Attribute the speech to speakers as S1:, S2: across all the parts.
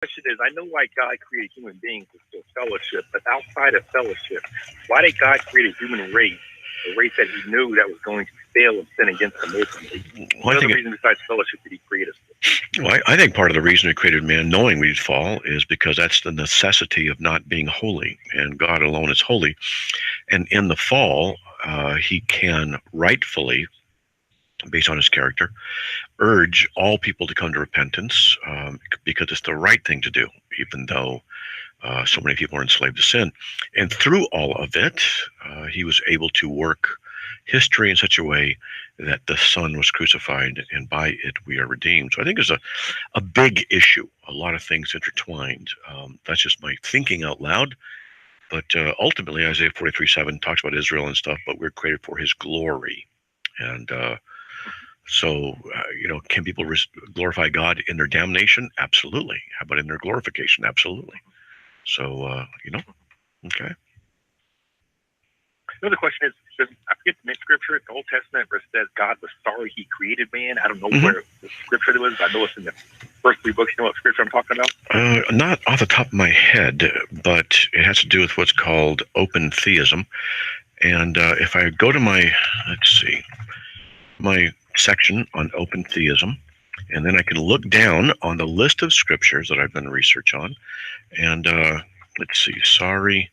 S1: question is, I know why God created human beings for fellowship, but outside of fellowship, why did God create a human race, a race that He knew that was going to fail and sin against Him ultimately? What other reason besides fellowship did He create us for?
S2: Well, I think part of the reason He created man, knowing we'd fall, is because that's the necessity of not being holy, and God alone is holy. And in the fall, He can rightfully, based on His character, urge all people to come to repentance, because it's the right thing to do, even though so many people are enslaved to sin. And through all of it, He was able to work history in such a way that the Son was crucified, and by it we are redeemed. So I think there's a big issue, a lot of things intertwined. That's just my thinking out loud. But ultimately, Isaiah 43:7 talks about Israel and stuff, but we're created for His glory. And so, can people glorify God in their damnation? Absolutely. How about in their glorification? Absolutely. So, okay.
S1: Another question is, I forget the next scripture, it's the Old Testament, where it says God was sorry He created man. I don't know where the scripture it was. I know it's in the first three books. You know what scripture I'm talking about?
S2: Not off the top of my head, but it has to do with what's called open theism. And if I go to my section on open theism, and then I can look down on the list of scriptures that I've done research on, and sorry,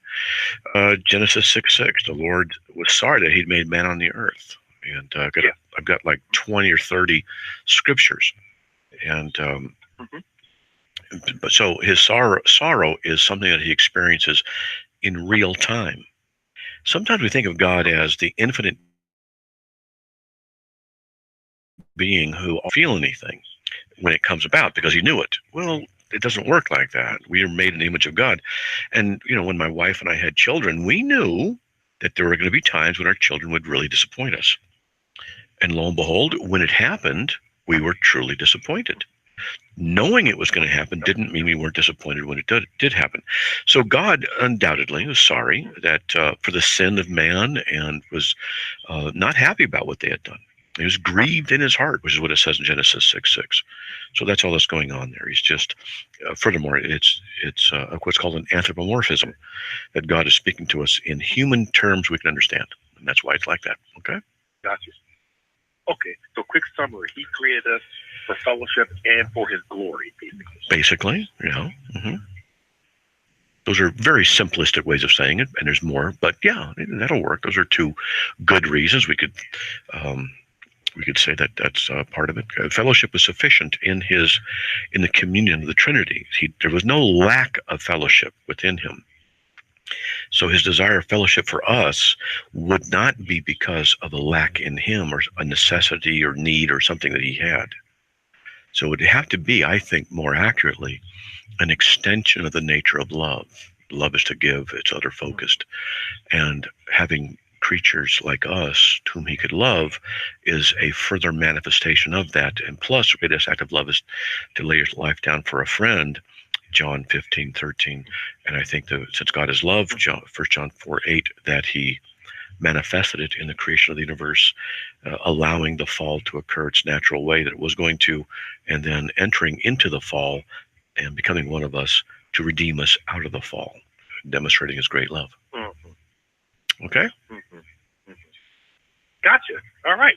S2: Genesis 6:6. The Lord was sorry that He'd made man on the earth, and I've got like 20 or 30 scriptures, and but so His sorrow is something that He experiences in real time. Sometimes we think of God as the infinite being who won't feel anything when it comes about because He knew it. Well, it doesn't work like that. We are made in the image of God. And, when my wife and I had children, we knew that there were going to be times when our children would really disappoint us. And lo and behold, when it happened, we were truly disappointed. Knowing it was going to happen didn't mean we weren't disappointed when it did happen. So God undoubtedly was sorry that for the sin of man, and was not happy about what they had done. He was grieved in His heart, which is what it says in Genesis 6:6. So that's all that's going on there. He's just, furthermore, it's what's called an anthropomorphism, that God is speaking to us in human terms we can understand. And that's why it's like that. Okay?
S1: Gotcha. Okay, so quick summary. He created us for fellowship and for His glory,
S2: basically. Those are very simplistic ways of saying it, and there's more, but yeah, that'll work. Those are two good reasons. We could say that that's part of it. Fellowship was sufficient in the communion of the Trinity. There was no lack of fellowship within Him. So His desire of fellowship for us would not be because of a lack in Him, or a necessity or need or something that He had. So it would have to be, I think, more accurately, an extension of the nature of love. Love is to give, it's other focused. And having creatures like us, whom He could love, is a further manifestation of that. And plus, the greatest act of love is to lay your life down for a friend, John 15:13. And I think that since God is love, 1 John 4:8, that He manifested it in the creation of the universe, allowing the fall to occur its natural way that it was going to, and then entering into the fall and becoming one of us to redeem us out of the fall, demonstrating His great love. Okay?
S1: Gotcha. All right.